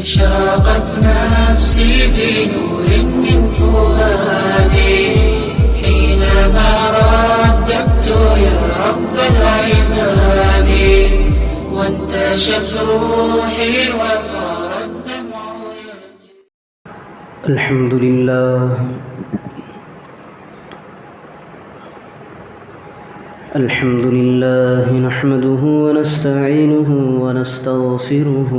أشرقت نفسي بنور من فؤادي حينما رددت يا رب العباد وانتشت روحي وصار الدمع يجري. الحمد لله نحمده ونستعينه ونستغفره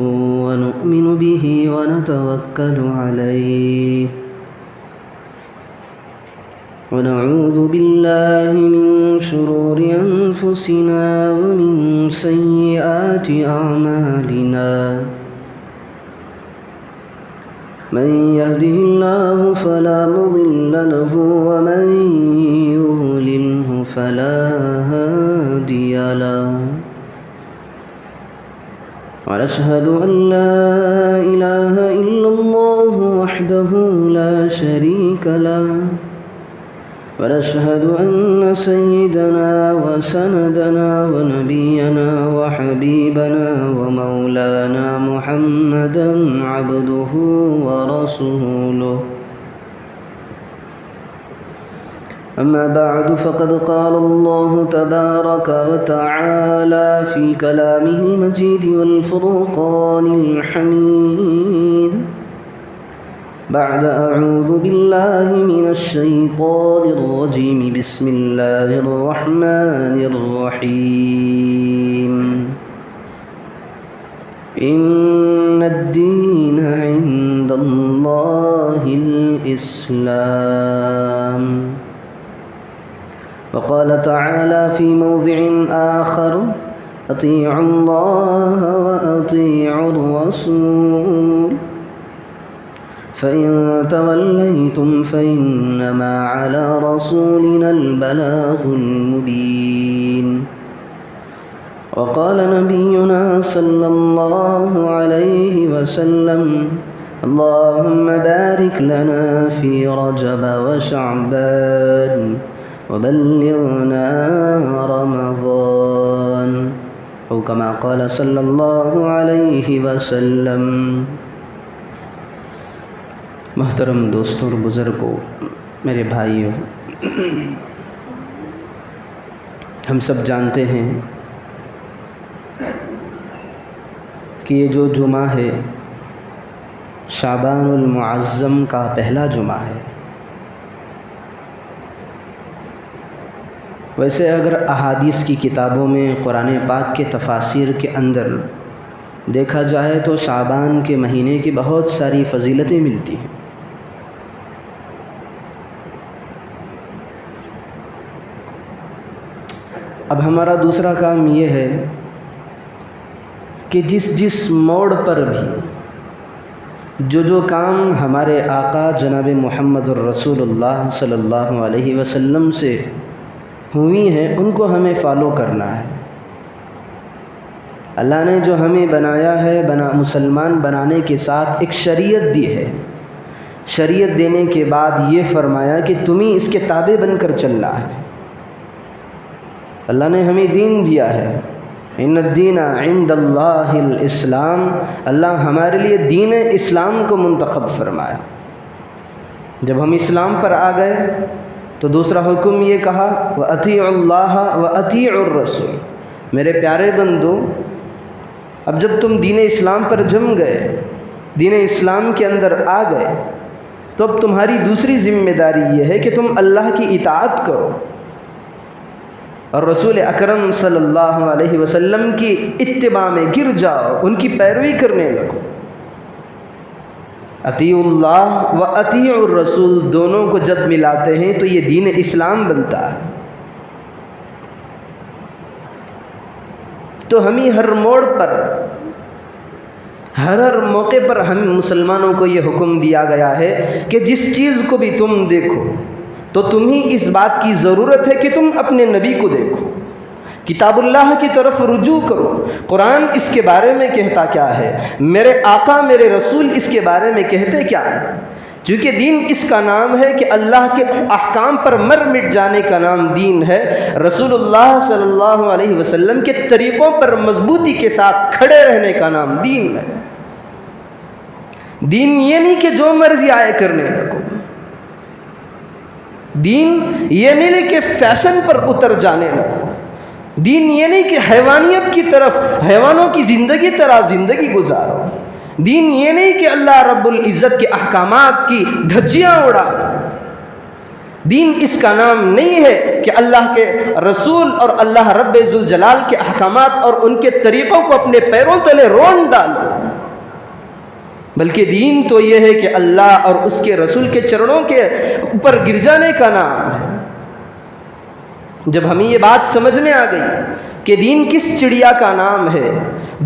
ونؤمن به ونتوكل عليه ونعوذ بالله من شرور أنفسنا ومن سيئات أعمالنا من يهده الله فلا مضل له ومن يضلله فلا هادي له ونشهد أن لا إله إلا الله وحده لا شريك له ونشهد أن سيدنا وسندنا ونبينا وحبيبنا ومولانا محمدا عبده ورسوله. أما بعد فقد قال الله تبارك وتعالى في كلامه المجيد والفرقان الحميد بعد أعوذ بالله من الشيطان الرجيم بسم الله الرحمن الرحيم إن الدين عند الله الإسلام. وقال تعالى في موضع آخر أطيعوا الله وأطيعوا الرسول فإن توليتم فإنما على رسولنا البلاغ المبين. وقال نبينا صلى الله عليه وسلم اللهم بارك لنا في رجب وشعبان وبلغنا رمضان أو كما قال صلى الله عليه وسلم. محترم دوستوں اور بزرگوں، میرے بھائیوں، ہم سب جانتے ہیں کہ یہ جو جمعہ ہے شعبان المعظم کا پہلا جمعہ ہے. ویسے اگر احادیث کی کتابوں میں قرآن پاک کے تفاسیر کے اندر دیکھا جائے تو شعبان کے مہینے کی بہت ساری فضیلتیں ملتی ہیں. اب ہمارا دوسرا کام یہ ہے کہ جس موڑ پر بھی جو کام ہمارے آقا جناب محمد الرسول اللہ صلی اللہ علیہ وسلم سے ہوئی ہیں ان کو ہمیں فالو کرنا ہے. اللہ نے جو ہمیں بنایا ہے مسلمان بنانے کے ساتھ ایک شریعت دی ہے. شریعت دینے کے بعد یہ فرمایا کہ تمہیں اس کے تابع بن کر چلنا ہے. اللہ نے ہمیں دین دیا ہے. ان الدین عند اللہ الاسلام. اللہ ہمارے لیے دین اسلام کو منتخب فرمایا. جب ہم اسلام پر آ گئے تو دوسرا حکم یہ کہا وَأَطِيعُوا اللَّهَ وَأَطِيعُوا الرَّسُولَ. میرے پیارے بندو، اب جب تم دین اسلام پر جم گئے، دین اسلام کے اندر آ گئے، تو اب تمہاری دوسری ذمہ داری یہ ہے کہ تم اللہ کی اطاعت کرو اور رسول اکرم صلی اللہ علیہ وسلم کی اتباع میں گر جاؤ، ان کی پیروی کرنے لگو. اطیعوا اللہ و اطیعوا الرسول دونوں کو جب ملاتے ہیں تو یہ دین اسلام بنتا ہے. تو ہمیں ہر موڑ پر، ہر موقع پر ہم مسلمانوں کو یہ حکم دیا گیا ہے کہ جس چیز کو بھی تم دیکھو تو تمہیں اس بات کی ضرورت ہے کہ تم اپنے نبی کو دیکھو، کتاب اللہ کی طرف رجوع کرو. قرآن اس کے بارے میں کہتا کیا ہے، میرے آقا میرے رسول اس کے بارے میں کہتے کیا ہیں. چونکہ دین اس کا نام ہے کہ اللہ کے احکام پر مر مٹ جانے کا نام دین ہے. رسول اللہ صلی اللہ علیہ وسلم کے طریقوں پر مضبوطی کے ساتھ کھڑے رہنے کا نام دین ہے. دین یہ نہیں کہ جو مرضی آئے کرنے لگو، دین یہ نہیں کہ فیشن پر اتر جانے لگو، دین یہ نہیں کہ حیوانیت کی طرف، حیوانوں کی زندگی طرح زندگی گزارو، دین یہ نہیں کہ اللہ رب العزت کے احکامات کی دھجیاں اڑا دو، دین اس کا نام نہیں ہے کہ اللہ کے رسول اور اللہ رب ذوالجلال کے احکامات اور ان کے طریقوں کو اپنے پیروں تلے رون ڈالو، بلکہ دین تو یہ ہے کہ اللہ اور اس کے رسول کے چرنوں کے اوپر گر جانے کا نام ہے۔ جب ہمیں یہ بات سمجھ میں آ گئی کہ دین کس چڑیا کا نام ہے،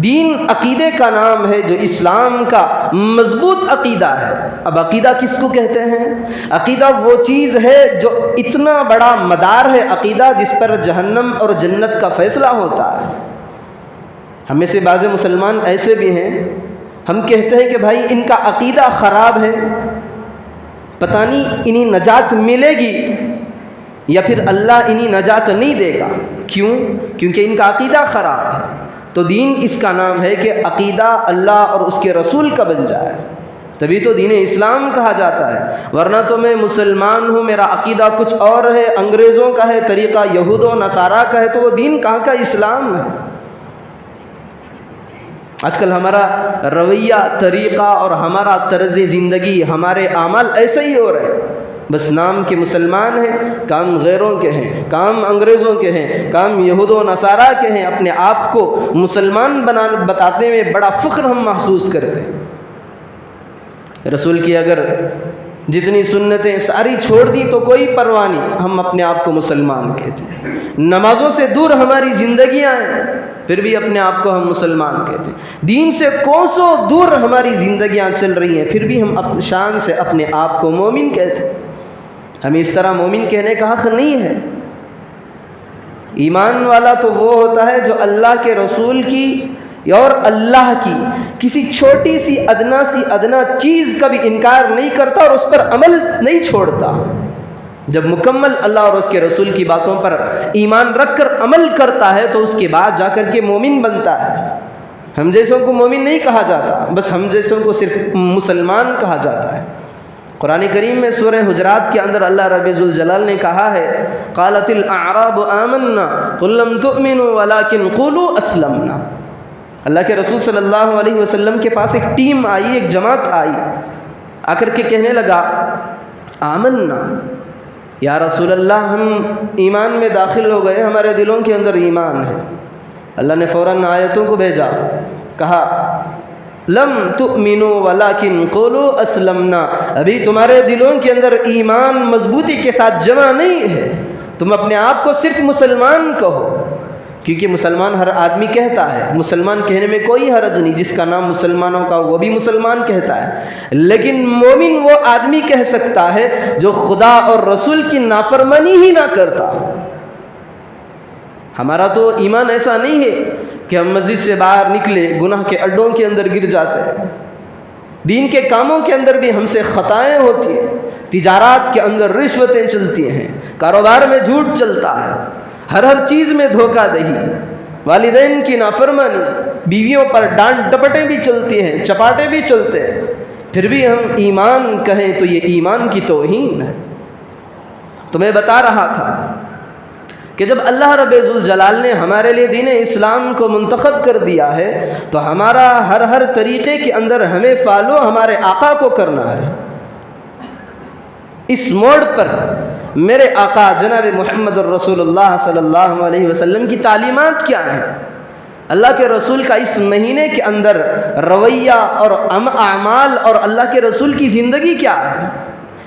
دین عقیدے کا نام ہے جو اسلام کا مضبوط عقیدہ ہے۔ اب عقیدہ کس کو کہتے ہیں؟ عقیدہ وہ چیز ہے جو اتنا بڑا مدار ہے عقیدہ جس پر جہنم اور جنت کا فیصلہ ہوتا ہے۔ ہم میں سے بعض مسلمان ایسے بھی ہیں، ہم کہتے ہیں کہ بھائی ان کا عقیدہ خراب ہے، پتہ نہیں انہیں نجات ملے گی یا پھر اللہ انہیں نجات نہیں دے گا۔ کیوں؟ کیونکہ ان کا عقیدہ خراب ہے۔ تو دین اس کا نام ہے کہ عقیدہ اللہ اور اس کے رسول کا بن جائے، تبھی تو دین اسلام کہا جاتا ہے، ورنہ تو میں مسلمان ہوں، میرا عقیدہ کچھ اور ہے، انگریزوں کا ہے، طریقہ یہود و نصارہ کا ہے، تو وہ دین کہاں کا اسلام ہے؟ آج کل ہمارا رویہ، طریقہ اور ہمارا طرز زندگی، ہمارے اعمال ایسے ہی ہو رہے ہیں، بس نام کے مسلمان ہیں، کام غیروں کے ہیں، کام انگریزوں کے ہیں، کام یہود و نصارہ کے ہیں، اپنے آپ کو مسلمان بتاتے میں بڑا فخر ہم محسوس کرتے ہیں۔ رسول کی اگر جتنی سنتیں ساری چھوڑ دیں تو کوئی پرواہ نہیں، ہم اپنے آپ کو مسلمان کہتے ہیں۔ نمازوں سے دور ہماری زندگیاں ہیں، پھر بھی اپنے آپ کو ہم مسلمان کہتے ہیں۔ دین سے کوسوں دور ہماری زندگیاں چل رہی ہیں، پھر بھی ہم اپنی شان سے اپنے آپ کو مومن کہتے ہیں۔ ہمیں اس طرح مومن کہنے کا حق نہیں ہے۔ ایمان والا تو وہ ہوتا ہے جو اللہ کے رسول کی اور اللہ کی کسی چھوٹی سی ادنا چیز کا بھی انکار نہیں کرتا اور اس پر عمل نہیں چھوڑتا۔ جب مکمل اللہ اور اس کے رسول کی باتوں پر ایمان رکھ کر عمل کرتا ہے تو اس کے بعد جا کر کے مومن بنتا ہے۔ ہم جیسوں کو مومن نہیں کہا جاتا، بس ہم جیسوں کو صرف مسلمان کہا جاتا ہے۔ قرآن کریم میں سورہ حجرات کے اندر اللہ رب ذوالجلال نے کہا ہے، قالت الاعراب آمنا قل لم تؤمنوا ولكن قولوا اسلمنا۔ اللہ کے رسول صلی اللہ علیہ وسلم کے پاس ایک ٹیم آئی، ایک جماعت آئی، آ کر کے کہنے لگا آمنا، یا رسول اللہ ہم ایمان میں داخل ہو گئے، ہمارے دلوں کے اندر ایمان ہے۔ اللہ نے فوراً آیتوں کو بھیجا، کہا لم تؤمنوا ولكن قولوا اسلمنا، ابھی تمہارے دلوں کے اندر ایمان مضبوطی کے ساتھ جمع نہیں ہے، تم اپنے آپ کو صرف مسلمان کہو، کیونکہ مسلمان ہر آدمی کہتا ہے، مسلمان کہنے میں کوئی حرج نہیں، جس کا نام مسلمانوں کا وہ بھی مسلمان کہتا ہے، لیکن مومن وہ آدمی کہہ سکتا ہے جو خدا اور رسول کی نافرمانی ہی نہ کرتا۔ ہمارا تو ایمان ایسا نہیں ہے کہ ہم مسجد سے باہر نکلے گناہ کے اڈوں کے اندر گر جاتے ہیں، دین کے کاموں کے اندر بھی ہم سے خطائیں ہوتی ہیں، تجارات کے اندر رشوتیں چلتی ہیں، کاروبار میں جھوٹ چلتا ہے، ہر چیز میں دھوکہ دہی، والدین کی نافرمانی، بیویوں پر ڈانٹ ڈپٹیں بھی چلتی ہیں، چپاٹے بھی چلتے ہیں، پھر بھی ہم ایمان کہیں تو یہ ایمان کی توہین ہے۔ تو میں بتا رہا تھا کہ جب اللہ رب ذوالجلال نے ہمارے لیے دین اسلام کو منتخب کر دیا ہے تو ہمارا ہر طریقے کے اندر ہمیں فالو ہمارے آقا کو کرنا ہے۔ اس موڑ پر میرے آقا جناب محمد الرسول اللہ صلی اللہ علیہ وسلم کی تعلیمات کیا ہیں، اللہ کے رسول کا اس مہینے کے اندر رویہ اور اعمال اور اللہ کے رسول کی زندگی کیا ہے،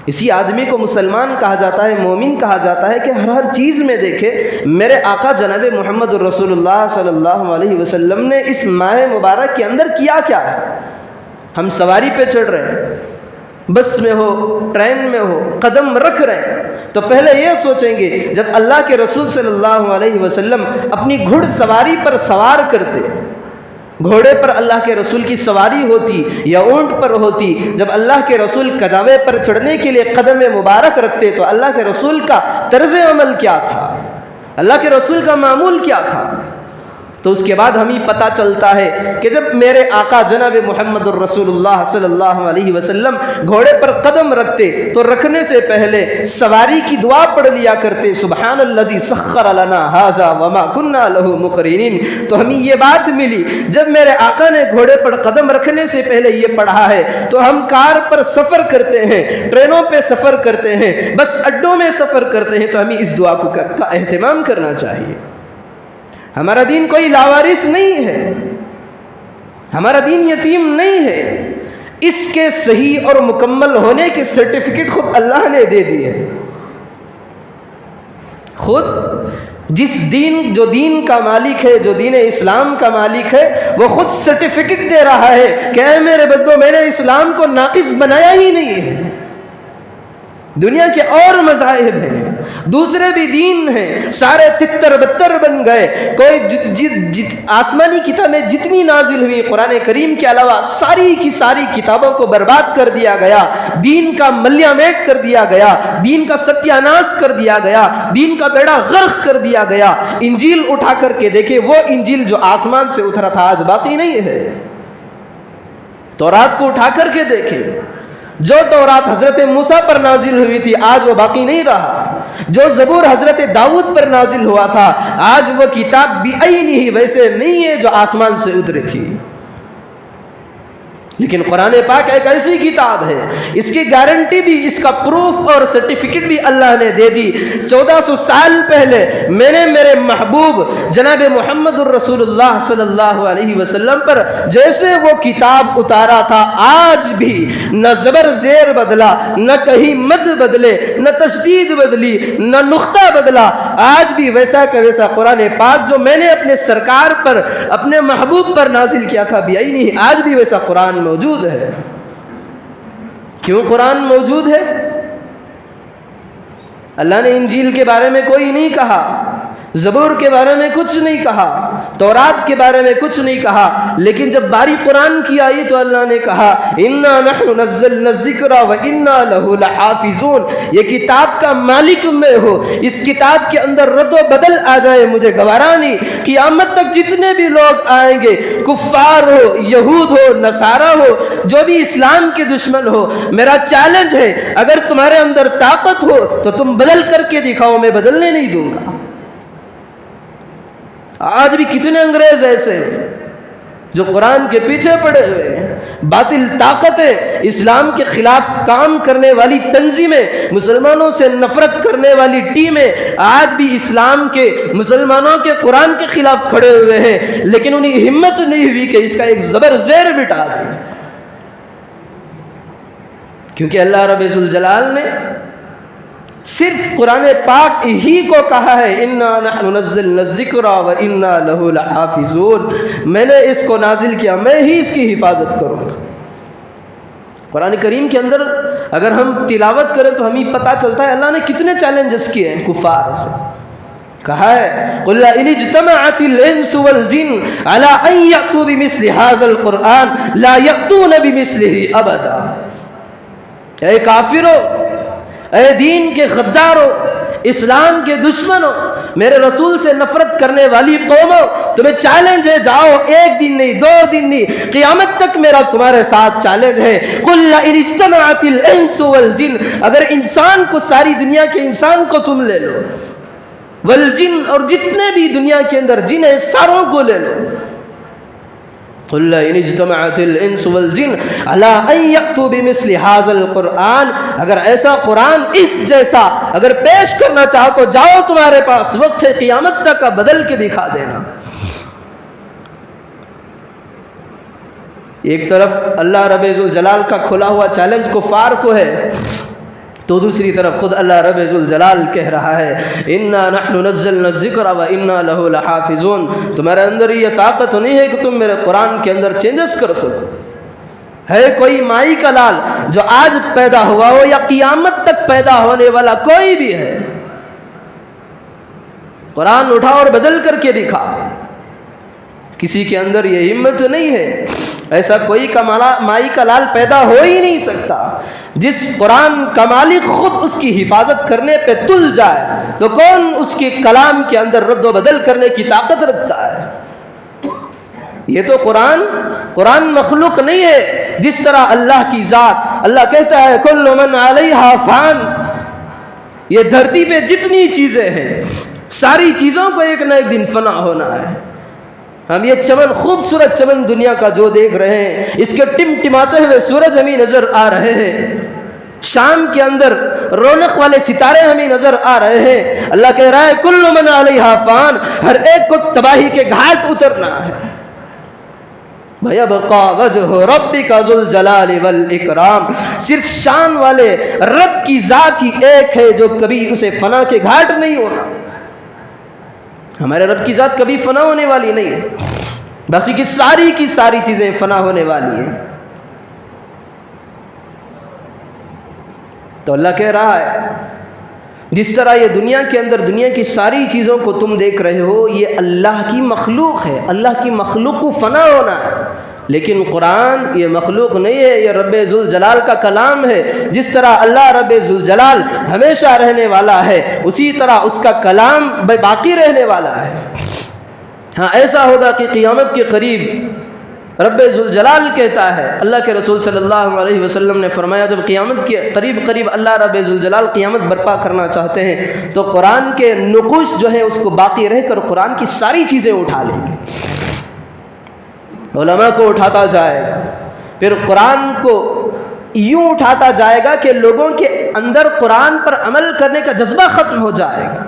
اسی آدمی کو مسلمان کہا جاتا ہے، مومن کہا جاتا ہے کہ ہر چیز میں دیکھے میرے آقا جناب محمد الرسول اللہ صلی اللہ علیہ وسلم نے اس ماہ مبارک کے اندر کیا کیا ہے۔ ہم سواری پہ چڑھ رہے ہیں، بس میں ہو، ٹرین میں ہو، قدم رکھ رہے ہیں تو پہلے یہ سوچیں گے جب اللہ کے رسول صلی اللہ علیہ وسلم اپنی گھڑ سواری پر سوار کرتے، گھوڑے پر اللہ کے رسول کی سواری ہوتی یا اونٹ پر ہوتی، جب اللہ کے رسول کجاوے پر چڑھنے کے لیے قدم مبارک رکھتے تو اللہ کے رسول کا طرز عمل کیا تھا، اللہ کے رسول کا معمول کیا تھا۔ تو اس کے بعد ہمیں پتہ چلتا ہے کہ جب میرے آقا جناب محمد الرسول اللہ صلی اللہ علیہ وسلم گھوڑے پر قدم رکھتے تو رکھنے سے پہلے سواری کی دعا پڑھ لیا کرتے، سبحان الذی سخر لنا ھذا وما كنا له مقرنین۔ تو ہمیں یہ بات ملی، جب میرے آقا نے گھوڑے پر قدم رکھنے سے پہلے یہ پڑھا ہے تو ہم کار پر سفر کرتے ہیں، ٹرینوں پہ سفر کرتے ہیں، بس اڈوں میں سفر کرتے ہیں، تو ہمیں اس دعا کا اہتمام کرنا چاہیے۔ ہمارا دین کوئی لاوارث نہیں ہے، ہمارا دین یتیم نہیں ہے، اس کے صحیح اور مکمل ہونے کی سرٹیفکیٹ خود اللہ نے دے دی ہے۔ خود جو دین کا مالک ہے، جو دین اسلام کا مالک ہے، وہ خود سرٹیفکیٹ دے رہا ہے کہ اے میرے بندو، میں نے اسلام کو ناقص بنایا ہی نہیں ہے۔ دنیا کے اور مذاہب ہیں، دوسرے بھی دین ہیں، سارے تتر بتر بن گئے۔ کوئی آسمانی کتابیں جتنی نازل ہوئی قرآن کریم کے علاوہ ساری کی ساری کتابوں کو برباد کر دیا گیا، دین کا ملیہ میٹ کر دیا گیا، دین کا ستیہ ناش کر دیا گیا، دین کا بیڑا غرق کر دیا گیا۔ انجیل اٹھا کر کے دیکھیں، وہ انجیل جو آسمان سے اترا تھا آج باقی نہیں ہے۔ تورات کو اٹھا کر کے دیکھیں، جو تورات حضرت موسیٰ پر نازل ہوئی تھی آج وہ باقی نہیں رہا، جو زبور حضرت داؤد پر نازل ہوا تھا آج وہ کتاب بھی عینی ویسے نہیں ہے جو آسمان سے اتری تھی۔ لیکن قرآن پاک ایک ایسی کتاب ہے، اس کی گارنٹی بھی، اس کا پروف اور سرٹیفکیٹ بھی اللہ نے دے دی۔ 1400 سال پہلے میں نے میرے محبوب جناب محمد الرسول اللہ صلی اللہ علیہ وسلم پر جیسے وہ کتاب اتارا تھا، آج بھی نہ زبر زیر بدلا، نہ کہیں مد بدلے، نہ تشدید بدلی، نہ نقطہ بدلا، آج بھی ویسا کا ویسا قرآن پاک جو میں نے اپنے سرکار پر، اپنے محبوب پر نازل کیا تھا بیعینی، آج بھی ویسا قرآن موجود ہے۔ کیوں قرآن موجود ہے؟ اللہ نے انجیل کے بارے میں کوئی نہیں کہا، زبور کے بارے میں کچھ نہیں کہا، تورات کے بارے میں کچھ نہیں کہا، لیکن جب باری قرآن کی آئی تو اللہ نے کہا اِنَّا نَحْنُ نَزَّلْنَا الذِّكْرَ وَإِنَّا لَهُ لَحَافِظُونَ۔ یہ کتاب کا مالک میں ہو، اس کتاب کے اندر رد و بدل آ جائے مجھے گوارا نہیں۔ قیامت تک جتنے بھی لوگ آئیں گے، کفار ہو، یہود ہو، نصارہ ہو، جو بھی اسلام کے دشمن ہو، میرا چیلنج ہے اگر تمہارے اندر طاقت ہو تو تم بدل کر کے دکھاؤ، میں بدلنے نہیں دوں گا۔ آج بھی کتنے انگریز ایسے ہیں جو قرآن کے پیچھے پڑے ہوئے ہیں، باطل طاقتیں، اسلام کے خلاف کام کرنے والی تنظیمیں، مسلمانوں سے نفرت کرنے والی ٹیمیں آج بھی اسلام کے، مسلمانوں کے قرآن کے خلاف کھڑے ہوئے ہیں، لیکن انہیں ہمت نہیں ہوئی کہ اس کا ایک زبر زیر مٹا دیں، کیونکہ اللہ رب ذوالجلال نے صرف قرآن پاک ہی کو کہا ہے اِنَّا نَحْنُ نَزَّلْنَا الذِّكْرَ وَإِنَّا لَهُ لَحَافِظُونَ، میں نے اس کو نازل کیا، میں ہی اس کی حفاظت کروں گا۔ قرآن کریم کے اندر اگر ہم تلاوت کریں تو ہمیں پتہ چلتا ہے اللہ نے کتنے چیلنجز کیے ہیں کفار سے۔ کہا ہے قُلْ إِنِ اجْتَمَعَتِ الْإِنسُ وَالْجِنُّ عَلَىٰ أَن يَأْتُوا بِمِثْلِ هَٰذَا الْقُرْآنِ لَا يَأْتُونَ بِمِثْلِهِ أَبَدًا۔ اے کافرو، اے دین کے غدارو، اسلام کے دشمنوں، میرے رسول سے نفرت کرنے والی قوموں، تمہیں چیلنج ہے، جاؤ، ایک دن نہیں، 2 دن نہیں، قیامت تک میرا تمہارے ساتھ چیلنج ہے۔ قُلْ إِنِ اجْتَمَعَتِ الْإِنسُ وَالْجِنُّ، اگر انسان کو، ساری دنیا کے انسان کو تم لے لو، والجن، اور جتنے بھی دنیا کے اندر جن ہیں ساروں کو لے لو، قُلْ إِنِ اجْتَمَعَتِ الْإِنسُ وَالْجِنُّ عَلَىٰ أَن يَأْتُوا بِمِثْلِ هَٰذَا الْقُرْآنِ، اگر ایسا قرآن اس جیسا اگر پیش کرنا چاہو تو جاؤ، تمہارے پاس وقت ہے، قیامت تک کا بدل کے دکھا دینا۔ ایک طرف اللہ رب ذوالجلال کا کھلا ہوا چیلنج کفار کو ہے، تو دوسری طرف خود اللہ رب ذوالجلال کہہ رہا ہے اِنَّا نَحْنُ نَزَّلْنَا الذِّكْرَ وَإِنَّا لَهُ لَحَافِظُونَ۔ تمہارے اندر یہ طاقت نہیں ہے کہ تم میرے قرآن کے اندر چینجز کر سکو۔ ہے کوئی مائی کا لال جو آج پیدا ہوا ہو یا قیامت تک پیدا ہونے والا کوئی بھی ہے، قرآن اٹھا اور بدل کر کے دکھا، کسی کے اندر یہ ہمت نہیں ہے، ایسا کوئی مائی کا لال پیدا ہو ہی نہیں سکتا۔ جس قرآن کا مالک خود اس کی حفاظت کرنے پہ تل جائے تو کون اس کے کلام کے اندر رد و بدل کرنے کی طاقت رکھتا ہے؟ یہ تو قرآن مخلوق نہیں ہے، جس طرح اللہ کی ذات، اللہ کہتا ہے کل من علیہا فان، یہ دھرتی پہ جتنی چیزیں ہیں ساری چیزوں کو ایک نہ ایک دن فنا ہونا ہے۔ ہم یہ چمن، خوبصورت چمن دنیا کا جو دیکھ رہے ہیں، اس کے ٹمٹماتے ہوئے سورج ہمیں نظر آ رہے ہیں، شام کے اندر رونق والے ستارے ہمیں نظر آ رہے ہیں۔ اللہ کہہ رہا ہے کل من علیہا فان، ہر ایک کو تباہی کے گھاٹ اترنا ہے۔ وَيَبْقَى وَجْهُ رَبِّكَ ذُو الْجَلَالِ وَالْإِكْرَامِ، صرف شان والے رب کی ذات ہی ایک ہے جو کبھی اسے فنا کے گھاٹ نہیں ہونا۔ ہمارے رب کی ذات کبھی فنا ہونے والی نہیں ہے، باقی کی ساری چیزیں فنا ہونے والی ہیں۔ تو اللہ کہہ رہا ہے جس طرح یہ دنیا کے اندر دنیا کی ساری چیزوں کو تم دیکھ رہے ہو، یہ اللہ کی مخلوق ہے، اللہ کی مخلوق کو فنا ہونا ہے، لیکن قرآن یہ مخلوق نہیں ہے، یہ رب ذوالجلال کا کلام ہے۔ جس طرح اللہ رب ذوالجلال ہمیشہ رہنے والا ہے، اسی طرح اس کا کلام باقی رہنے والا ہے۔ ہاں ایسا ہوگا کہ قیامت کے قریب رب ذوالجلال کہتا ہے، اللہ کے رسول صلی اللہ علیہ وسلم نے فرمایا جب قیامت کے قریب اللہ رب ذوالجلال قیامت برپا کرنا چاہتے ہیں تو قرآن کے نقوش جو ہیں اس کو باقی رہ کر قرآن کی ساری چیزیں اٹھا لیں گے، علماء کو اٹھاتا جائے گا، پھر قرآن کو یوں اٹھاتا جائے گا کہ لوگوں کے اندر قرآن پر عمل کرنے کا جذبہ ختم ہو جائے گا،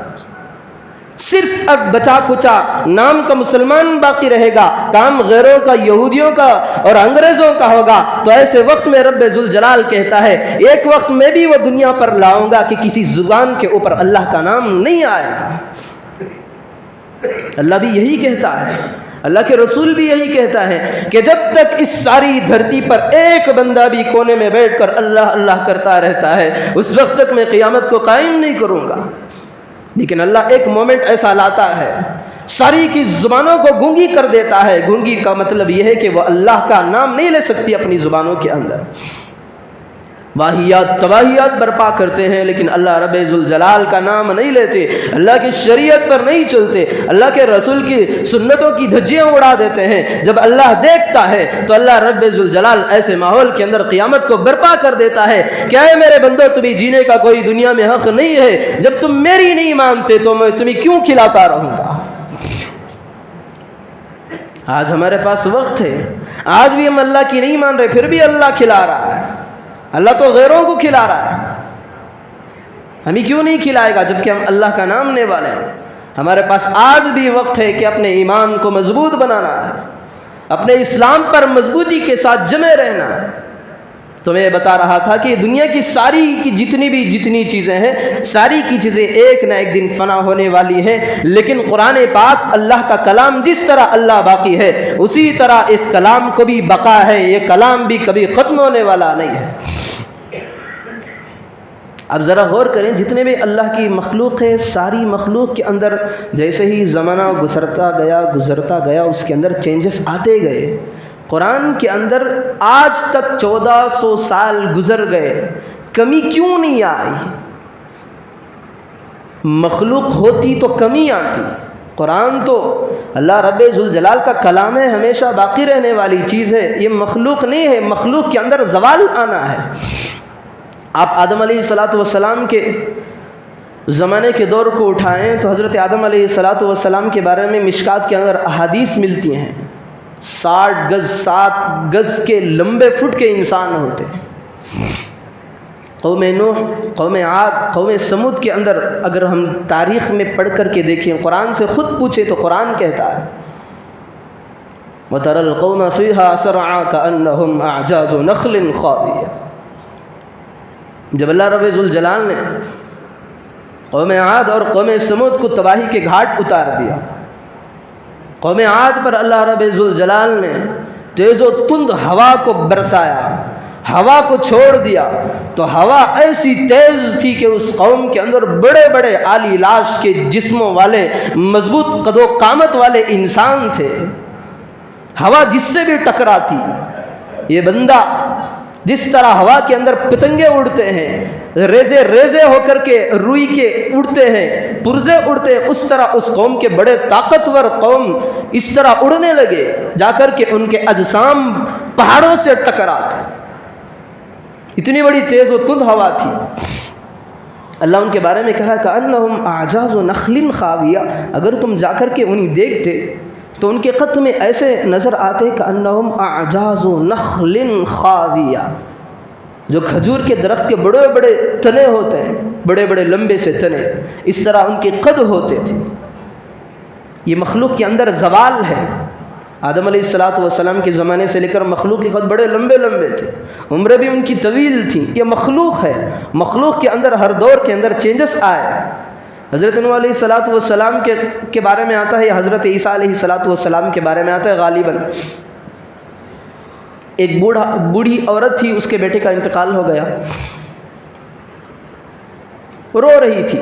صرف اب بچا کچا نام کا مسلمان باقی رہے گا، کام غیروں کا، یہودیوں کا اور انگریزوں کا ہوگا۔ تو ایسے وقت میں رب ذوالجلال کہتا ہے ایک وقت میں بھی وہ دنیا پر لاؤں گا کہ کسی زبان کے اوپر اللہ کا نام نہیں آئے گا۔ اللہ بھی یہی کہتا ہے، اللہ کے رسول بھی یہی کہتا ہے کہ جب تک اس ساری دھرتی پر ایک بندہ بھی کونے میں بیٹھ کر اللہ اللہ کرتا رہتا ہے اس وقت تک میں قیامت کو قائم نہیں کروں گا۔ لیکن اللہ ایک مومنٹ ایسا لاتا ہے ساری کی زبانوں کو گونگی کر دیتا ہے۔ گونگی کا مطلب یہ ہے کہ وہ اللہ کا نام نہیں لے سکتی اپنی زبانوں کے اندر، واہیات تباہیات برپا کرتے ہیں لیکن اللہ رب ذوالجلال کا نام نہیں لیتے، اللہ کی شریعت پر نہیں چلتے، اللہ کے رسول کی سنتوں کی دھجیاں اڑا دیتے ہیں۔ جب اللہ دیکھتا ہے تو اللہ رب ذوالجلال ایسے ماحول کے اندر قیامت کو برپا کر دیتا ہے کہ اے میرے بندو تمہیں جینے کا کوئی دنیا میں حق نہیں ہے، جب تم میری نہیں مانتے تو میں تمہیں کیوں کھلاتا رہوں گا۔ آج ہمارے پاس وقت ہے، آج بھی ہم اللہ کی نہیں مان رہے پھر بھی اللہ کھلا رہا ہے، اللہ تو غیروں کو کھلا رہا ہے، ہمیں کیوں نہیں کھلائے گا جبکہ ہم اللہ کا نام لینے والے ہیں۔ ہمارے پاس آج بھی وقت ہے کہ اپنے ایمان کو مضبوط بنانا ہے، اپنے اسلام پر مضبوطی کے ساتھ جمے رہنا ہے۔ تو میں بتا رہا تھا کہ دنیا کی ساری کی جتنی چیزیں ہیں ساری کی چیزیں ایک نہ ایک دن فنا ہونے والی ہیں، لیکن قرآن پاک اللہ کا کلام جس طرح اللہ باقی ہے اسی طرح اس کلام کو بھی بقا ہے، یہ کلام بھی کبھی ختم ہونے والا نہیں ہے۔ اب ذرا غور کریں، جتنے بھی اللہ کی مخلوق ہے ساری مخلوق کے اندر جیسے ہی زمانہ گزرتا گیا اس کے اندر چینجز آتے گئے۔ قرآن کے اندر آج تک 1400 سال گزر گئے، کمی کیوں نہیں آئی؟ مخلوق ہوتی تو کمی آتی، قرآن تو اللہ رب ذوالجلال کا کلام ہے، ہمیشہ باقی رہنے والی چیز ہے، یہ مخلوق نہیں ہے، مخلوق کے اندر زوال آنا ہے۔ آپ آدم علیہ السلام کے زمانے کے دور کو اٹھائیں تو حضرت آدم علیہ السلام کے بارے میں مشکات کے اندر احادیث ملتی ہیں، 7 گز کے لمبے فٹ کے انسان ہوتے ہیں۔ قوم نوح، قوم عاد، قوم سمود کے اندر اگر ہم تاریخ میں پڑھ کر کے دیکھیں، قرآن سے خود پوچھیں تو قرآن کہتا ہے وَتَرَى الْقَوْمَ فِيهَا سَرْعَىٰ كَأَنَّهُمْ أَعْجَازُ نَخْلٍ خَاوِيَةٍ۔ جب اللہ رب ذوالجلال نے قوم عاد اور قوم سمود کو تباہی کے گھاٹ اتار دیا، قوم عاد پر اللہ رب ذوالجلال نے تیز و تند ہوا کو برسایا، ہوا کو چھوڑ دیا تو ہوا ایسی تیز تھی کہ اس قوم کے اندر بڑے بڑے عالی لاش کے جسموں والے مضبوط قد و قامت والے انسان تھے، ہوا جس سے بھی ٹکراتی یہ بندہ جس طرح ہوا کے اندر پتنگے اڑتے ہیں، ریزے ریزے ہو کر کے روئی کے اڑتے ہیں، پرزے اڑتے ہیں، اس طرح اس قوم کے بڑے طاقتور قوم اس طرح اڑنے لگے، جا کر کے ان کے اجسام پہاڑوں سے ٹکراتے، اتنی بڑی تیز و تند ہوا تھی۔ اللہ ان کے بارے میں کہا کأنہم اعجاز نخل خاویہ، اگر تم جا کر کے انہیں دیکھتے تو ان کے قد میں ایسے نظر آتے کأنہم اعجاز نخل خاویہ، جو کھجور کے درخت کے بڑے بڑے تنے ہوتے ہیں، بڑے بڑے لمبے سے تنے، اس طرح ان کے قد ہوتے تھے۔ یہ مخلوق کے اندر زوال ہے۔ آدم علیہ السلام کے زمانے سے لے کر مخلوق کے قد بڑے لمبے لمبے تھے، عمریں بھی ان کی طویل تھیں۔ یہ مخلوق ہے، مخلوق کے اندر ہر دور کے اندر چینجز آئے۔ حضرت نوح علیہ السلام کے بارے میں آتا ہے، یا حضرت عیسیٰ علیہ السلام کے بارے میں آتا ہے غالباً، ایک بوڑھی عورت تھی، اس کے بیٹے کا انتقال ہو گیا، رو رہی تھی۔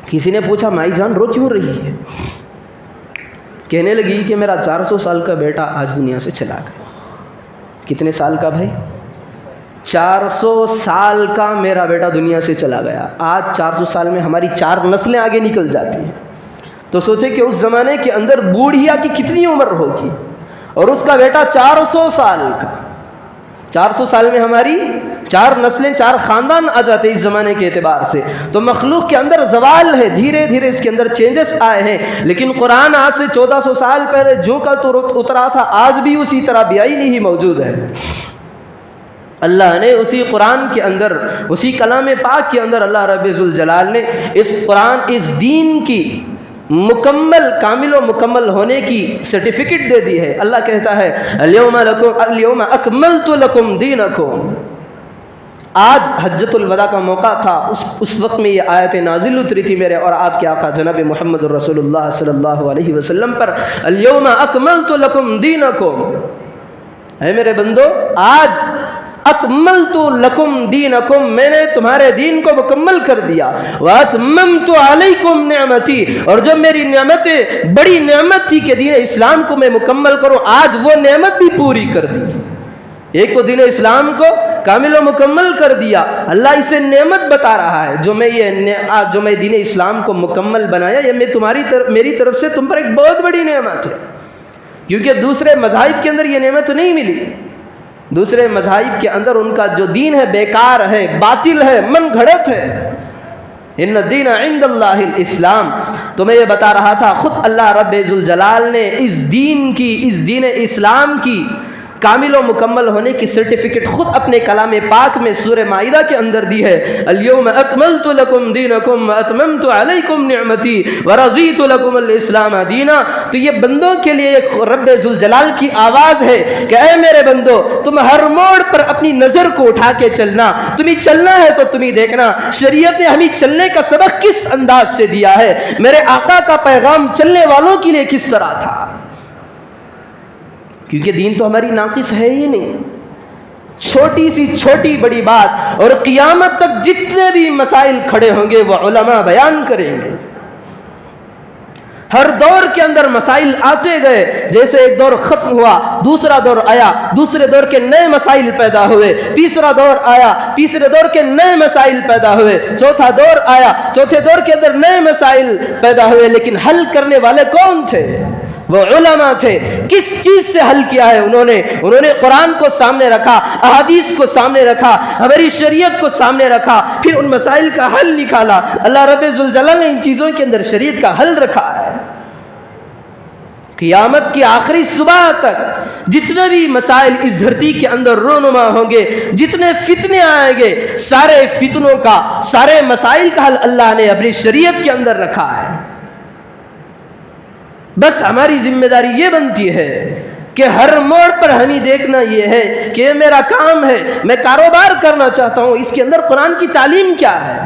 کسی نے پوچھا مائی جان رو کیوں رہی ہے؟ کہنے لگی کہ میرا 400 سال کا بیٹا آج دنیا سے چلا گیا۔ کتنے سال کا بھائی؟ 400 سال کا میرا بیٹا دنیا سے چلا گیا۔ آج 400 سال میں ہماری 4 نسلیں آگے نکل جاتی ہیں، تو سوچے کہ اس زمانے کے اندر بوڑھیا کی کتنی عمر ہوگی، اور اس کا بیٹا 400 سال کا۔ 400 سال میں ہماری 4 نسلیں، 4 خاندان آ جاتے اس زمانے کے اعتبار سے۔ تو مخلوق کے اندر زوال ہے، دھیرے دھیرے اس کے اندر چینجز آئے ہیں، لیکن قرآن آج سے 1400 سال پہلے جو کا تو اترا تھا آج بھی اسی طرح بیائی نہیں موجود ہے۔ اللہ نے اسی قرآن کے اندر، اسی کلام پاک کے اندر، اللہ رب ذوالجلال نے اس قرآن، اس دین کی مکمل، کامل و مکمل ہونے کی سرٹیفکیٹ دے دی ہے۔ اللہ کہتا ہے اليوم اکملت لکم دینکم۔ آج حجۃ الوداع کا موقع تھا، اس وقت میں یہ آیت نازل اتری تھی میرے اور آپ کے آقا جناب محمد رسول اللہ صلی اللہ علیہ وسلم پر، اليوم اکملت لکم دینکم۔ اے میرے بندو، آج اکملت لکم دینکم، میں نے تمہارے دین کو مکمل کر دیا، واتممت علیکم نعمتی، اور جو میری نعمتیں، بڑی نعمت تھی کہ دین اسلام کو میں مکمل کروں، آج وہ نعمت بھی پوری کر دی۔ ایک تو دین اسلام کو کامل و مکمل کر دیا، اللہ اسے نعمت بتا رہا ہے، جو میں دین اسلام کو مکمل بنایا، یہ میری طرف سے تم پر ایک بہت بڑی نعمت ہے، کیونکہ دوسرے مذاہب کے اندر یہ نعمت نہیں ملی۔ دوسرے مذاہب کے اندر ان کا جو دین ہے بیکار ہے، باطل ہے، من گھڑت ہے۔ ان الدین عند اللہ الاسلام، تو میں یہ بتا رہا تھا، خود اللہ رب ذوالجلال نے اس دین اسلام کی کامل و مکمل ہونے کی سرٹیفکیٹ خود اپنے کلام پاک میں سورہ مائدہ کے اندر دی ہے، اليوم اکملت لکم دینکم واتممت علیکم نعمتی ورضیت لکم الاسلام دینا۔ تو یہ بندوں کے لیے ایک رب ذوالجلال کی آواز ہے کہ اے میرے بندو، تم ہر موڑ پر اپنی نظر کو اٹھا کے چلنا، تمہیں چلنا ہے تو تمہیں دیکھنا شریعت نے ہمیں چلنے کا سبق کس انداز سے دیا ہے، میرے آقا کا پیغام چلنے والوں کے لیے کس طرح تھا، کیونکہ دین تو ہماری ناقص ہے ہی نہیں۔ چھوٹی سی چھوٹی بڑی بات، اور قیامت تک جتنے بھی مسائل کھڑے ہوں گے وہ علماء بیان کریں گے۔ ہر دور کے اندر مسائل آتے گئے، جیسے ایک دور ختم ہوا، دوسرا دور آیا، دوسرے دور کے نئے مسائل پیدا ہوئے، تیسرا دور آیا، تیسرے دور کے نئے مسائل پیدا ہوئے، چوتھا دور آیا، چوتھے دور کے اندر نئے مسائل پیدا ہوئے، لیکن حل کرنے والے کون تھے؟ وہ علماء تھے۔ کس چیز سے حل کیا ہے انہوں نے قرآن کو سامنے رکھا، احادیث کو سامنے رکھا، ہماری شریعت کو سامنے رکھا، پھر ان مسائل کا حل نکالا۔ اللہ رب ذوالجلال نے ان چیزوں کے اندر شریعت کا حل رکھا ہے۔ قیامت کی آخری صبح تک جتنے بھی مسائل اس دھرتی کے اندر رونما ہوں گے، جتنے فتنے آئیں گے، سارے فتنوں کا، سارے مسائل کا حل اللہ نے اپنی شریعت کے اندر رکھا ہے۔ بس ہماری ذمہ داری یہ بنتی ہے کہ ہر موڑ پر ہمیں دیکھنا یہ ہے کہ یہ میرا کام ہے، میں کاروبار کرنا چاہتا ہوں، اس کے اندر قرآن کی تعلیم کیا ہے۔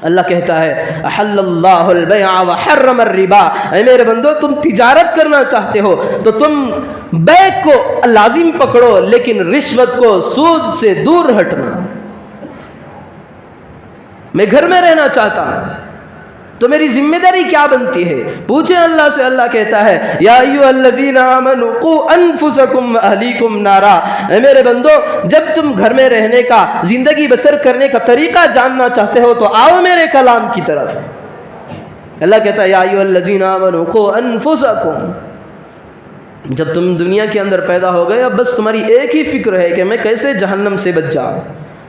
اللہ کہتا ہے احل اللہ البیع وحرم الربا، اے میرے بندو تم تجارت کرنا چاہتے ہو تو تم بیع کو لازم پکڑو، لیکن رشوت کو، سود سے دور ہٹنا۔ میں گھر میں رہنا چاہتا ہوں، تو میری ذمہ داری کیا بنتی ہے؟ پوچھیں اللہ سے۔ اللہ کہتا ہے یا ایھا الذین آمنوا قوا انفسکم واہلیکم نارا، اے میرے بندو جب تم گھر میں رہنے کا، زندگی بسر کرنے کا طریقہ جاننا چاہتے ہو تو آؤ میرے کلام کی طرف۔ اللہ کہتا ہے یا ایھا الذین آمنوا قوا انفسکم، جب تم دنیا کے اندر پیدا ہو گئے اب بس تمہاری ایک ہی فکر ہے کہ میں کیسے جہنم سے بچ جاؤں،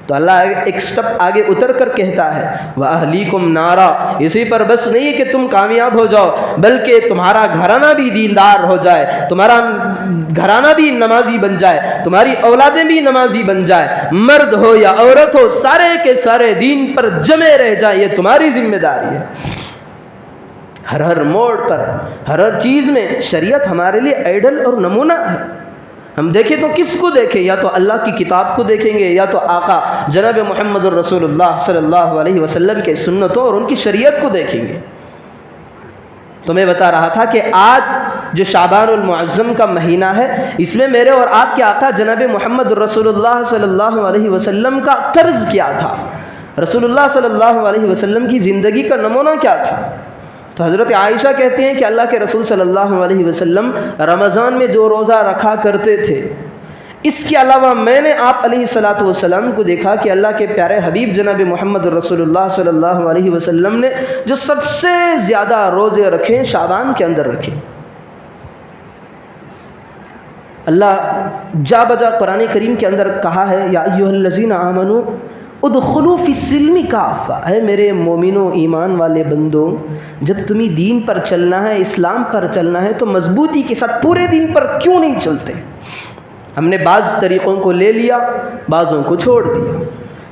تو اللہ ایک سٹپ آگے اتر کر کہتا ہے وَأَهْلِكُمْ نَارًا، اسی پر بس نہیں ہے کہ تم کامیاب ہو جاؤ بلکہ تمہارا گھرانہ بھی دیندار ہو جائے، تمہارا گھرانہ بھی نمازی بن جائے، تمہاری اولادیں بھی نمازی بن جائے، مرد ہو یا عورت ہو سارے کے سارے دین پر جمے رہ جائیں، یہ تمہاری ذمہ داری ہے۔ ہر موڑ پر، ہر چیز میں شریعت ہمارے لیے آئیڈل اور نمونہ ہے۔ ہم دیکھیں تو کس کو دیکھیں؟ یا تو اللہ کی کتاب کو دیکھیں گے، یا تو آقا جناب محمد الرسول اللہ صلی اللہ علیہ وسلم کے سنتوں اور ان کی شریعت کو دیکھیں گے۔ تو میں بتا رہا تھا کہ آج جو شعبان المعظم کا مہینہ ہے، اس میں میرے اور آپ کے آقا جناب محمد الرسول اللہ صلی اللہ علیہ وسلم کا طرز کیا تھا، رسول اللہ صلی اللہ علیہ وسلم کی زندگی کا نمونہ کیا تھا۔ تو حضرت عائشہ کہتے ہیں کہ اللہ کے رسول صلی اللہ علیہ وسلم رمضان میں جو روزہ رکھا کرتے تھے، اس کے علاوہ میں نے آپ علیہ الصلاۃ والسلام کو دیکھا کہ اللہ کے پیارے حبیب جناب محمد رسول اللہ صلی اللہ علیہ وسلم نے جو سب سے زیادہ روزے رکھے شعبان کے اندر رکھے۔ اللہ جا بجا قرآن کریم کے اندر کہا ہے یا ایھا الذین آمنوا ادخلوا فی السلم کافہ، اے میرے مومنوں ایمان والے بندوں، جب تمہیں دین پر چلنا ہے، اسلام پر چلنا ہے تو مضبوطی کے ساتھ پورے دین پر کیوں نہیں چلتے؟ ہم نے بعض طریقوں کو لے لیا، بعضوں کو چھوڑ دیا۔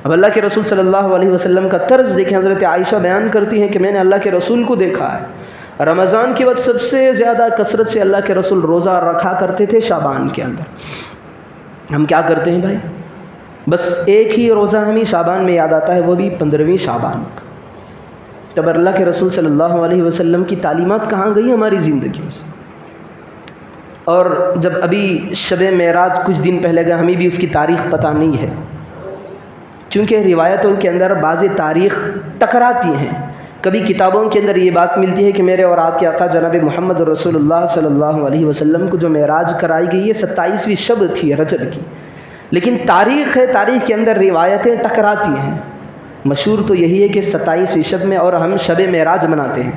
اب اللہ کے رسول صلی اللہ علیہ وسلم کا طرز دیکھیں، حضرت عائشہ بیان کرتی ہیں کہ میں نے اللہ کے رسول کو دیکھا ہے رمضان کے وقت سب سے زیادہ کثرت سے اللہ کے رسول روزہ رکھا کرتے تھے شعبان کے اندر۔ ہم کیا کرتے ہیں بھائی؟ بس ایک ہی روزہ ہمیں شعبان میں یاد آتا ہے، وہ بھی 15ویں شعبان کا۔ تب اللہ کے رسول صلی اللہ علیہ وسلم کی تعلیمات کہاں گئی ہماری زندگیوں سے؟ اور جب ابھی شب معراج کچھ دن پہلے گئے، ہمیں بھی اس کی تاریخ پتہ نہیں ہے، چونکہ روایتوں کے اندر بعض تاریخ ٹکراتی ہیں۔ کبھی کتابوں کے اندر یہ بات ملتی ہے کہ میرے اور آپ کے آقا جناب محمد رسول اللہ صلی اللہ علیہ وسلم کو جو معراج کرائی گئی ہے 27ویں شب تھی رجب کی، لیکن تاریخ ہے، تاریخ کے اندر روایتیں ٹکراتی ہیں۔ مشہور تو یہی ہے کہ 27ویں شب میں، اور ہم شب معراج مناتے ہیں،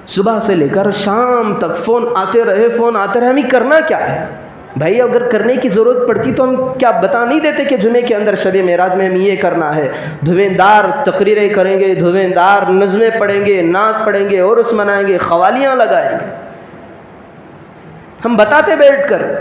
صبح سے لے کر شام تک فون آتے رہے، ہمیں کرنا کیا ہے بھائی؟ اگر کرنے کی ضرورت پڑتی تو ہم کیا بتا نہیں دیتے کہ جمعے کے اندر شب معراج میں ہمیں یہ کرنا ہے؟ دھویں دار تقریریں کریں گے، دھویں دار نظمیں پڑھیں گے، نعت پڑھیں گے، عرس منائیں گے، قوالیاں لگائیں گے۔ ہم بتاتے بیٹھ کر،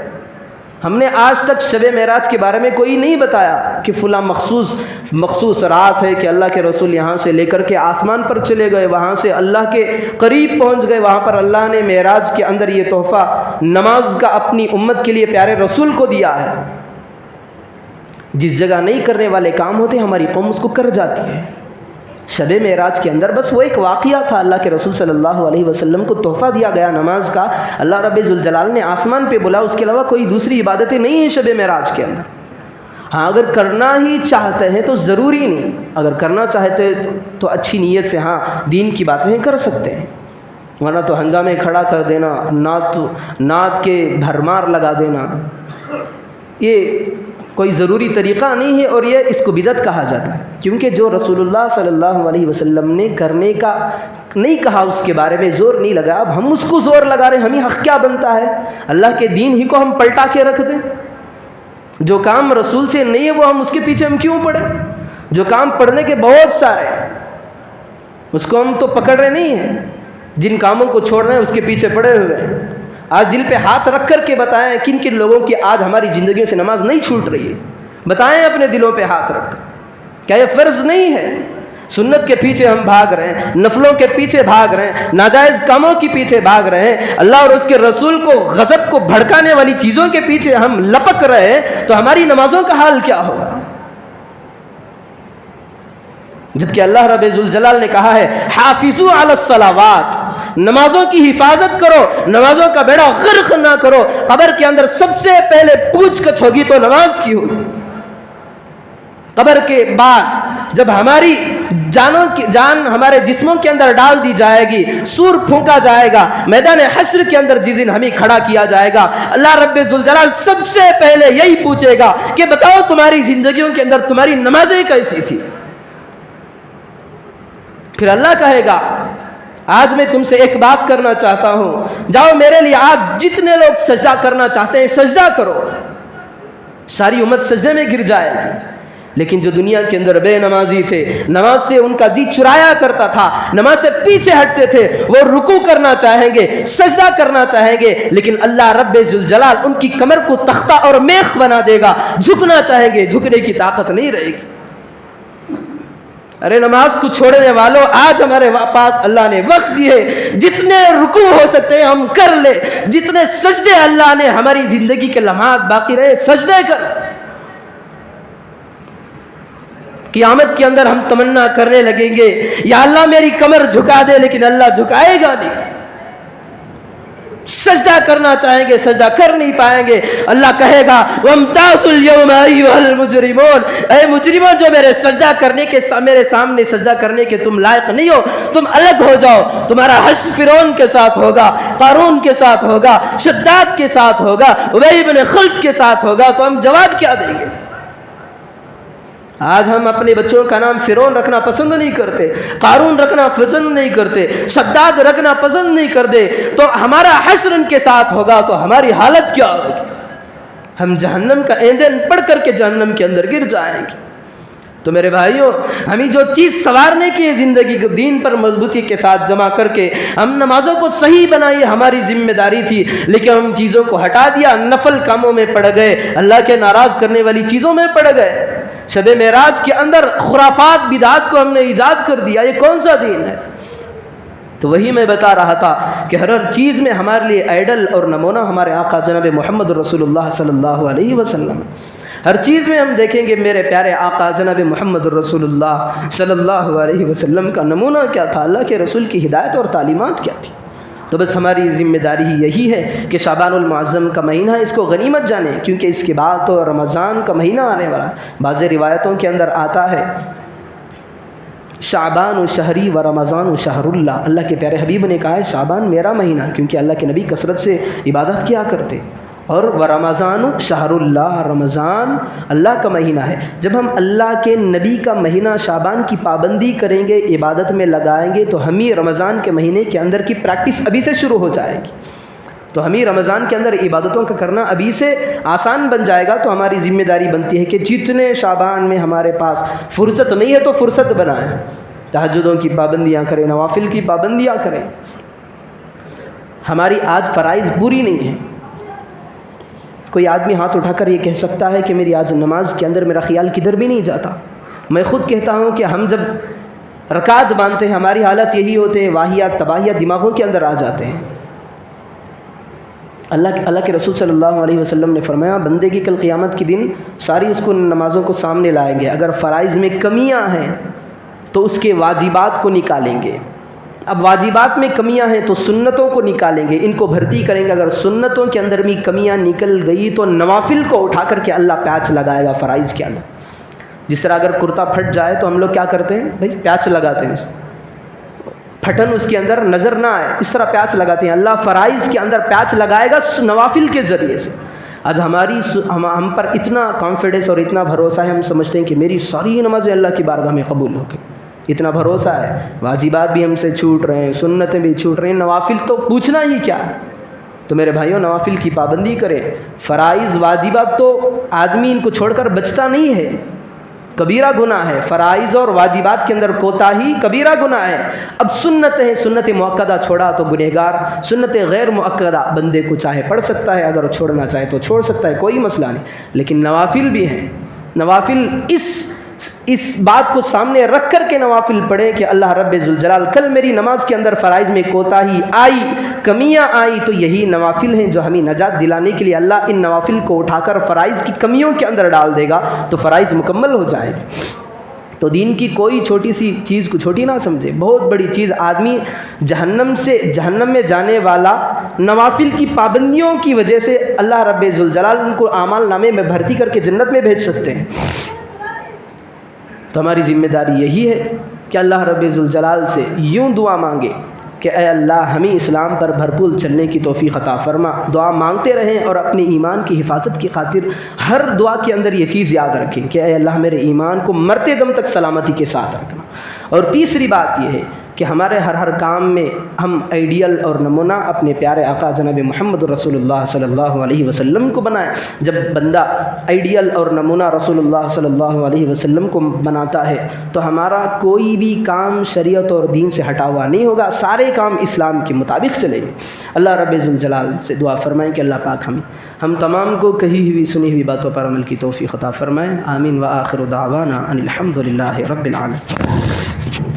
ہم نے آج تک شب معراج کے بارے میں کوئی نہیں بتایا کہ فلاں مخصوص رات ہے کہ اللہ کے رسول یہاں سے لے کر کے آسمان پر چلے گئے، وہاں سے اللہ کے قریب پہنچ گئے، وہاں پر اللہ نے معراج کے اندر یہ تحفہ نماز کا اپنی امت کے لیے پیارے رسول کو دیا ہے۔ جس جگہ نہیں کرنے والے کام ہوتے ہماری قوم اس کو کر جاتی ہے۔ شب معراج کے اندر بس وہ ایک واقعہ تھا، اللہ کے رسول صلی اللہ علیہ وسلم کو تحفہ دیا گیا نماز کا، اللہ رب ذوالجلال نے آسمان پہ بلا، اس کے علاوہ کوئی دوسری عبادتیں نہیں ہیں شب معراج کے اندر۔ ہاں اگر کرنا ہی چاہتے ہیں تو ضروری نہیں، اگر کرنا چاہتے تو اچھی نیت سے ہاں دین کی باتیں کر سکتے ہیں، ورنہ تو ہنگامے کھڑا کر دینا، نعت کے بھرمار لگا دینا، یہ کوئی ضروری طریقہ نہیں ہے، اور یہ اس کو بدعت کہا جاتا ہے، کیونکہ جو رسول اللہ صلی اللہ علیہ وسلم نے کرنے کا نہیں کہا اس کے بارے میں زور نہیں لگا، اب ہم اس کو زور لگا رہے ہیں، ہمیں حق کیا بنتا ہے؟ اللہ کے دین ہی کو ہم پلٹا کے رکھ دیں؟ جو کام رسول سے نہیں ہے وہ ہم اس کے پیچھے ہم کیوں پڑیں؟ جو کام پڑھنے کے بہت سارے اس کو ہم تو پکڑ رہے نہیں ہیں، جن کاموں کو چھوڑنا ہے اس کے پیچھے پڑے ہوئے ہیں۔ آج دل پہ ہاتھ رکھ کر کے بتائیں کن کن لوگوں کی آج ہماری زندگیوں سے نماز نہیں چھوٹ رہی ہے، بتائیں اپنے دلوں پہ ہاتھ رکھ۔ کیا یہ فرض نہیں ہے؟ سنت کے پیچھے ہم بھاگ رہے ہیں، نفلوں کے پیچھے بھاگ رہے ہیں، ناجائز کاموں کے پیچھے بھاگ رہے ہیں، اللہ اور اس کے رسول کو غضب کو بھڑکانے والی چیزوں کے پیچھے ہم لپک رہے ہیں، تو ہماری نمازوں کا حال کیا ہوگا؟ جبکہ اللہ رب ذوالجلال نے کہا ہے حافظوا علی الصلاوات، نمازوں کی حفاظت کرو، نمازوں کا بیڑا غرق نہ کرو۔ قبر کے اندر سب سے پہلے پوچھ گچھ ہوگی تو نماز کی ہوگی۔ قبر کے بعد جب ہماری جان ہمارے جسموں کے اندر ڈال دی جائے گی، سور پھونکا جائے گا، میدان حشر کے اندر جس دن ہمیں کھڑا کیا جائے گا، اللہ رب ذوالجلال سب سے پہلے یہی پوچھے گا کہ بتاؤ تمہاری زندگیوں کے اندر تمہاری نمازیں کیسی تھی؟ پھر اللہ کہے گا آج میں تم سے ایک بات کرنا چاہتا ہوں، جاؤ میرے لیے آج جتنے لوگ سجدہ کرنا چاہتے ہیں سجدہ کرو۔ ساری امت سجدے میں گر جائے گی، لیکن جو دنیا کے اندر بے نمازی تھے، نماز سے ان کا جی چرایا کرتا تھا، نماز سے پیچھے ہٹتے تھے، وہ رکوع کرنا چاہیں گے، سجدہ کرنا چاہیں گے، لیکن اللہ رب ذوالجلال ان کی کمر کو تختہ اور میخ بنا دے گا، جھکنا چاہیں گے، جھکنے کی طاقت نہیں رہے گی۔ ارے نماز کو چھوڑنے والوں، آج ہمارے پاس اللہ نے وقت دیے، جتنے رکوع ہو سکتے ہیں ہم کر لے، جتنے سجدے اللہ نے ہماری زندگی کے لمحات باقی رہے سجدے کر۔ قیامت کے اندر ہم تمنا کرنے لگیں گے یا اللہ میری کمر جھکا دے، لیکن اللہ جھکائے گا نہیں۔ سجدہ کرنا چاہیں گے سجدہ کر نہیں پائیں گے، اللہ کہے گا وَامْتَازُوا الْيَوْمَ أَيُّهَا الْمُجْرِمُونَ، اے مجرموں جو میرے سجدہ کرنے کے میرے سامنے سجدہ کرنے کے تم لائق نہیں ہو، تم الگ ہو جاؤ۔ تمہارا حشر فرعون کے ساتھ ہوگا، قارون کے ساتھ ہوگا، شداد کے ساتھ ہوگا، ابی بن خلف کے ساتھ ہوگا، تو ہم جواب کیا دیں گے؟ آج ہم اپنے بچوں کا نام فرعون رکھنا پسند نہیں کرتے، قارون رکھنا پسند نہیں کرتے، شداد رکھنا پسند نہیں کرتے، تو ہمارا حشر ان کے ساتھ ہوگا تو ہماری حالت کیا ہوگی؟ ہم جہنم کا ایندھن پڑھ کر کے جہنم کے اندر گر جائیں گے۔ تو میرے بھائیوں، ہمیں جو چیز سنوارنے کی زندگی کو دین پر مضبوطی کے ساتھ جمع کر کے ہم نمازوں کو صحیح بنائیے، ہماری ذمہ داری تھی، لیکن ہم چیزوں کو ہٹا دیا، نفل کاموں میں پڑ گئے، اللہ کے ناراض کرنے والی چیزوں میں پڑ گئے۔ شب معراج کے اندر خرافات بدعات کو ہم نے ایجاد کر دیا، یہ کون سا دین ہے؟ تو وہی میں بتا رہا تھا کہ ہر چیز میں ہمارے لیے آئیڈل اور نمونہ ہمارے آقا جناب محمد رسول اللہ صلی اللہ علیہ وسلم، ہر چیز میں ہم دیکھیں گے میرے پیارے آقا جناب محمد رسول اللہ صلی اللہ علیہ وسلم کا نمونہ کیا تھا، اللہ کے رسول کی ہدایت اور تعلیمات کیا تھی۔ تو بس ہماری ذمہ داری ہی یہی ہے کہ شعبان المعظم کا مہینہ اس کو غنیمت جانیں، کیونکہ اس کے بعد تو رمضان کا مہینہ آنے والا ہے۔ بعض روایتوں کے اندر آتا ہے شعبان و شہری و رمضان و شہر اللہ، اللہ کے پیارے حبیب نے کہا ہے شعبان میرا مہینہ، کیونکہ اللہ کے نبی کثرت سے عبادت کیا کرتے، اور و رمضان شہر اللہ، رمضان اللہ کا مہینہ ہے۔ جب ہم اللہ کے نبی کا مہینہ شعبان کی پابندی کریں گے، عبادت میں لگائیں گے، تو ہمیں رمضان کے مہینے کے اندر کی پریکٹس ابھی سے شروع ہو جائے گی، تو ہمیں رمضان کے اندر عبادتوں کا کرنا ابھی سے آسان بن جائے گا۔ تو ہماری ذمہ داری بنتی ہے کہ جتنے شعبان میں ہمارے پاس فرصت نہیں ہے تو فرصت بنائیں، تہجدوں کی پابندیاں کریں، نوافل کی پابندیاں کریں۔ ہماری آج فرائض پوری نہیں ہیں۔ کوئی آدمی ہاتھ اٹھا کر یہ کہہ سکتا ہے کہ میری آج نماز کے اندر میرا خیال کدھر بھی نہیں جاتا۔ میں خود کہتا ہوں کہ ہم جب رکعت باندھتے ہیں ہماری حالت یہی ہوتے ہیں، واہیات تباہیات دماغوں کے اندر آ جاتے ہیں۔ اللہ کے رسول صلی اللہ علیہ وسلم نے فرمایا بندے کی کل قیامت کے دن ساری اس کو نمازوں کو سامنے لائیں گے، اگر فرائض میں کمیاں ہیں تو اس کے واجبات کو نکالیں گے، اب واجبات میں کمیاں ہیں تو سنتوں کو نکالیں گے، ان کو بھرتی کریں گے، اگر سنتوں کے اندر بھی کمیاں نکل گئی تو نوافل کو اٹھا کر کے اللہ پیچ لگائے گا فرائض کے اندر۔ جس طرح اگر کرتا پھٹ جائے تو ہم لوگ کیا کرتے ہیں بھائی، پیچ لگاتے ہیں، پھٹن اس کے اندر نظر نہ آئے، اس طرح پیچ لگاتے ہیں۔ اللہ فرائض کے اندر پیچ لگائے گا نوافل کے ذریعے سے۔ آج ہم پر اتنا کانفیڈنس اور اتنا بھروسہ ہے، ہم سمجھتے ہیں کہ میری ساری نمازیں اللہ کی بارگاہ میں قبول ہو گئی، اتنا بھروسہ ہے۔ واجبات بھی ہم سے چھوٹ رہے ہیں، سنتیں بھی چھوٹ رہی ہیں، نوافل تو پوچھنا ہی کیا ہے۔ تو میرے بھائیوں، نوافل کی پابندی کریں۔ فرائض واجبات تو آدمی ان کو چھوڑ کر بچتا نہیں ہے، کبیرہ گناہ ہے۔ فرائض اور واجبات کے اندر کوتاہی کبیرہ گناہ ہے۔ اب سنت ہے، سنت مؤکدہ چھوڑا تو گنہگار، سنت غیر مؤکدہ بندے کو چاہے پڑھ سکتا ہے، اگر چھوڑنا چاہے تو چھوڑ سکتا ہے، کوئی مسئلہ نہیں، لیکن نوافل بھی ہیں۔ نوافل اس بات کو سامنے رکھ کر کے نوافل پڑھیں کہ اللہ رب ذوالجلال کل میری نماز کے اندر فرائض میں کوتاہی آئی، کمیاں آئی، تو یہی نوافل ہیں جو ہمیں نجات دلانے کے لیے اللہ ان نوافل کو اٹھا کر فرائض کی کمیوں کے اندر ڈال دے گا تو فرائض مکمل ہو جائے گی۔ تو دین کی کوئی چھوٹی سی چیز کو چھوٹی نہ سمجھے، بہت بڑی چیز۔ آدمی جہنم میں جانے والا نوافل کی پابندیوں کی وجہ سے اللہ رب ذوالجلال ان کو اعمال نامے میں بھرتی کر کے جنت میں بھیج سکتے ہیں۔ تو ہماری ذمہ داری یہی ہے کہ اللہ رب ذوالجلال سے یوں دعا مانگے کہ اے اللہ ہمیں اسلام پر بھرپور چلنے کی توفیق عطا فرما. دعا مانگتے رہیں اور اپنے ایمان کی حفاظت کی خاطر ہر دعا کے اندر یہ چیز یاد رکھیں کہ اے اللہ میرے ایمان کو مرتے دم تک سلامتی کے ساتھ رکھنا. اور تیسری بات یہ ہے کہ ہمارے ہر کام میں ہم آئیڈیل اور نمونہ اپنے پیارے آقا جناب محمد رسول اللہ صلی اللہ علیہ وسلم کو بنائیں. جب بندہ آئیڈیل اور نمونہ رسول اللہ صلی اللہ علیہ وسلم کو بناتا ہے تو ہمارا کوئی بھی کام شریعت اور دین سے ہٹا ہوا نہیں ہوگا، سارے کام اسلام کے مطابق چلیں گے. اللہ رب ذوالجلال سے دعا فرمائیں کہ اللہ پاک ہم تمام کو کہی ہوئی سنی ہوئی باتوں پر عمل کی توفیق عطا فرمائیں. آمین. وآخر دعوانا ان الحمد للہ رب العالمین.